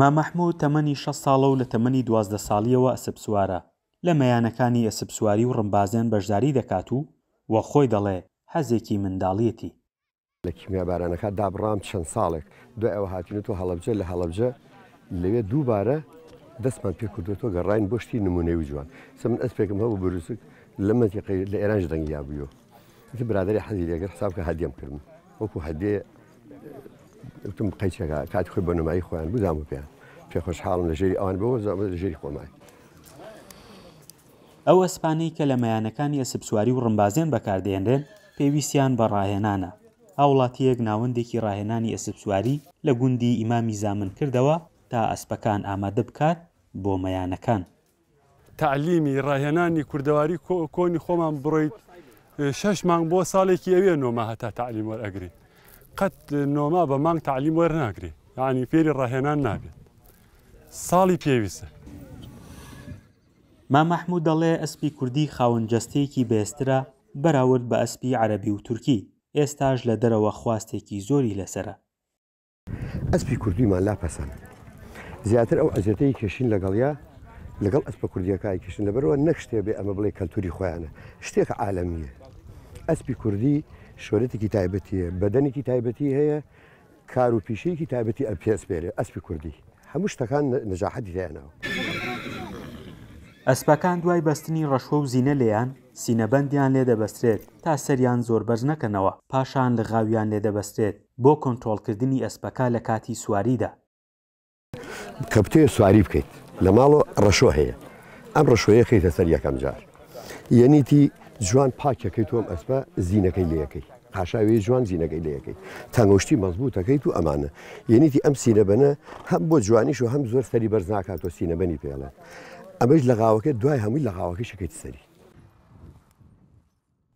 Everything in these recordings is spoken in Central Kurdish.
مامەحموود تەمەنی 6 ساڵە و لە تەمەنی 12 ساڵیەوە ئەسپ سوارە. لە مەیانەکانی ئەسپ سواری و ڕمبازێن بەشداری دەکات و وە خۆی دەڵێ حەزێکی منداڵیەتی. لە کیمیابارانەکە دابڕام چەند ساڵێک دوای ئەوە هاتوونەوە هەڵەبجە لە هەڵەبجە لەوێ دووبارە دەستمان پێ کردوێتەوە گەڕاین بۆ شتی نمونەی و جوان. من ئەسپێکم هەبوو بروسک لە منتیقەی لە ئێرانش دەنگیا بوویەوە. برادری حەزی لێگەر حساب کە هەدیەم کردم وەکو هەدیە وتم قەیچەکە کاتی خۆی بە نمایی خۆیان بودام و پێیان پێ خۆشحاڵم لە ژێری ئەوان بەوە زۆر لە ژێری خۆمای. ئەو ئەسپانەی کە لە مەیانەکانی ئەسپ سواری و ڕمبازێن بەکاردێنرێن پێویستیان بە ڕاهێنانە. هاوڵاتیەک ناوەندێکی ڕاهێنانی ئەسپ سواری لە گوندی ئیمامی زامن کردەوە تا ئەسپەکان ئامادە بکات بۆ مەیانەکان. تعلیمی ڕاهێنانی کوردەواری کۆنی خۆمان بڕۆیت 6 مانگ بۆ ساڵێکی ئەوێ نۆما هەتا تعلیم وەرئەگری. قەت نۆما بە مانگ تعلیم وەرناگرێ، یعنی فێری ڕاهێنان نابێت. ساڵی پێویستە. مامەحموود دەڵێ ئەسپی کوردی خاوەن جەستەیەکی بەهێزترە بەراورد بە ئەسپی عەرەبی و تورکی. ئێستاش لە دەرەوە خواستێکی زۆری لەسرە. ئەسپی کوردیمان لاپەسەن. زیاتر ئەو ئەجەتەی کێشین لەگەڵیا لەگەڵ ئەسپە کوردیەکانی کێشن لەبەرەوە نەک شتێ بێ ئەمە بڵێ کەلتوری خۆیانە، شتێک عالەمیە. ئەسپی کوردی شۆرەتێکی تایبەتیە، بەدەنێکی تایبەتی هەیە، کار و پیشەیەکی تایبەتی پێسپێرێ. ئەسپی کوردی هەموو شتەکان نەجاحەتی هەیەناوە. ئەسپەکان دوای بەستنی ڕەشوە و زینە لێیان سینەبەندیان لێ دەبەسترێت تا سەریان زۆر بەرز نەکەنەوە، پاشان لە غاویان لێ دەبەسترێت بۆ کۆنتڕۆڵکردنی ئەسپەکە لە کاتی سواریدا. کە بتوێ سواری بکەیت لە ماڵۆ ڕەشۆ هەیە، ئەم ڕەشۆیە خەیتە سەر یەکەم جار، یەنیتی جوان پاکەکەیت و ئەم ئەسپە زینەکەی لەکەی، قاشاوی جوان زینەکەی لەکەی، تەنگۆشتی مەزبوطەکەیت و ئەمانە، یەنیتی ئەم سینەبەنە هەم بۆ جوانیش و هەم زۆر سەری بەرز ناکاتەوە سینەبەنی پێڵێ. ئەمەش لە غاوەکە دوای هەمووی لە غاوەکەی شەکەیت سەری.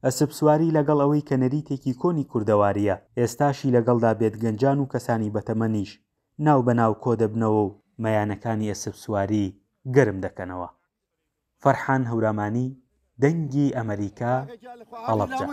ئەسپ سواری لەگەڵ ئەوەی کە نەریتێکی کۆنی کوردەواریە، ئێستاشی لەگەڵدا بێتگەنجان و کەسانی بەتەمەنیش ناو بەناو کۆ دەبنەوە و مەیانەکانی ئەسپ سواری گەرم دەکەنەوە. فەرحان هەورامانی، دەنگی ئەمریکا، هەڵەبجە.